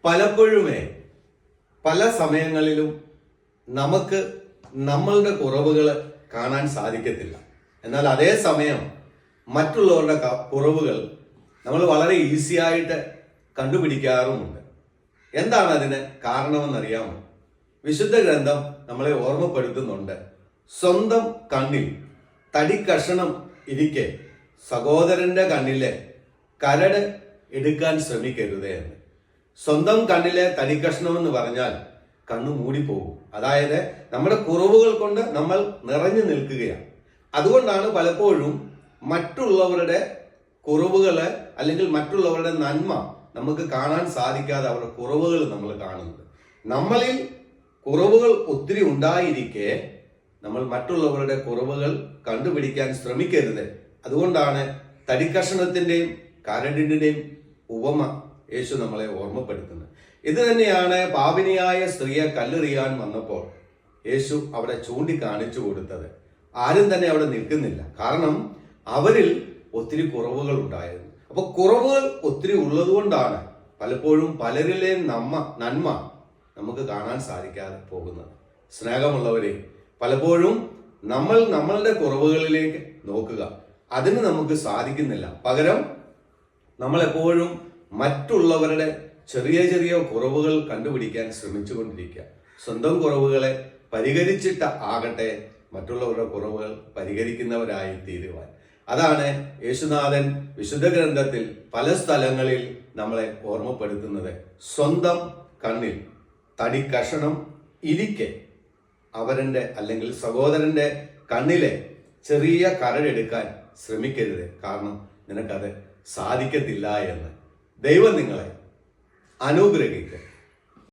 പലപ്പോഴുമേ പല സമയങ്ങളിലും നമുക്ക് നമ്മളുടെ കുറവുകൾ കാണാൻ സാധിക്കത്തില്ല. എന്നാൽ അതേ സമയം മറ്റുള്ളവരുടെ കുറവുകൾ നമ്മൾ വളരെ ഈസി ആയിട്ട് കണ്ടുപിടിക്കാറുമുണ്ട്. എന്താണ് അതിന് കാരണമെന്നറിയാമോ? വിശുദ്ധ ഗ്രന്ഥം നമ്മളെ ഓർമ്മപ്പെടുത്തുന്നുണ്ട്, സ്വന്തം കണ്ണിൽ തടിക്കഷണം ഇരിക്കെ സഹോദരന്റെ കണ്ണിലെ കരട് എടുക്കാൻ ശ്രമിക്കരുതേ എന്ന്. സ്വന്തം കണ്ണിലെ തടിക്കഷണം എന്ന് പറഞ്ഞാൽ കണ്ണു മൂടിപ്പോകും. അതായത് നമ്മുടെ കുറവുകൾ കൊണ്ട് നമ്മൾ നിറഞ്ഞു നിൽക്കുകയാണ്. അതുകൊണ്ടാണ് പലപ്പോഴും മറ്റുള്ളവരുടെ കുറവുകള് അല്ലെങ്കിൽ മറ്റുള്ളവരുടെ നന്മ നമുക്ക് കാണാൻ സാധിക്കാതെ അവരുടെ കുറവുകൾ നമ്മൾ കാണുന്നത്. നമ്മളിൽ കുറവുകൾ ഒത്തിരി ഉണ്ടായിരിക്കെ നമ്മൾ മറ്റുള്ളവരുടെ കുറവുകൾ കണ്ടുപിടിക്കാൻ ശ്രമിക്കരുത്. അതുകൊണ്ടാണ് തടിക്കഷണത്തിന്റെയും കരടിന്റെയും ഉപമ യേശു നമ്മളെ ഓർമ്മപ്പെടുത്തുന്നത്. ഇത് തന്നെയാണ് പാപിനിയായ സ്ത്രീയെ കല്ലെറിയാൻ വന്നപ്പോൾ യേശു അവിടെ ചൂണ്ടിക്കാണിച്ചു കൊടുത്തത്. ആരും തന്നെ അവിടെ നിൽക്കുന്നില്ല, കാരണം അവരിൽ ഒത്തിരി കുറവുകൾ ഉണ്ടായിരുന്നു. അപ്പൊ കുറവുകൾ ഒത്തിരി ഉള്ളതുകൊണ്ടാണ് പലപ്പോഴും പലരിലെ നന്മ നമുക്ക് കാണാൻ സാധിക്കാതെ പോകുന്നത്. സ്നേഹമുള്ളവരെ, പലപ്പോഴും നമ്മൾ നമ്മളുടെ കുറവുകളിലേക്ക് നോക്കുക, അതിന് നമുക്ക് സാധിക്കുന്നില്ല. പകരം നമ്മൾ എപ്പോഴും മറ്റുള്ളവരുടെ ചെറിയ ചെറിയ കുറവുകൾ കണ്ടുപിടിക്കാൻ ശ്രമിച്ചുകൊണ്ടിരിക്കുക. സ്വന്തം കുറവുകളെ പരിഹരിച്ചിട്ട് ആകട്ടെ മറ്റുള്ളവരുടെ കുറവുകൾ പരിഹരിക്കുന്നവരായി തീരുവാൻ. അതാണ് യേശുനാഥൻ വിശുദ്ധ ഗ്രന്ഥത്തിൽ പല സ്ഥലങ്ങളിൽ നമ്മളെ ഓർമ്മപ്പെടുത്തുന്നത്. സ്വന്തം കണ്ണിൽ തടിക്കഷണം ഇരിക്കെ അവരന്റെ അല്ലെങ്കിൽ സഹോദരന്റെ കണ്ണിലെ ചെറിയ കരടെടുക്കാൻ ശ്രമിക്കരുത്, കാരണം നിനക്കത് സാധിക്കത്തില്ല എന്ന്. ദൈവം നിങ്ങളെ അനുഗ്രഹിക്കട്ടെ.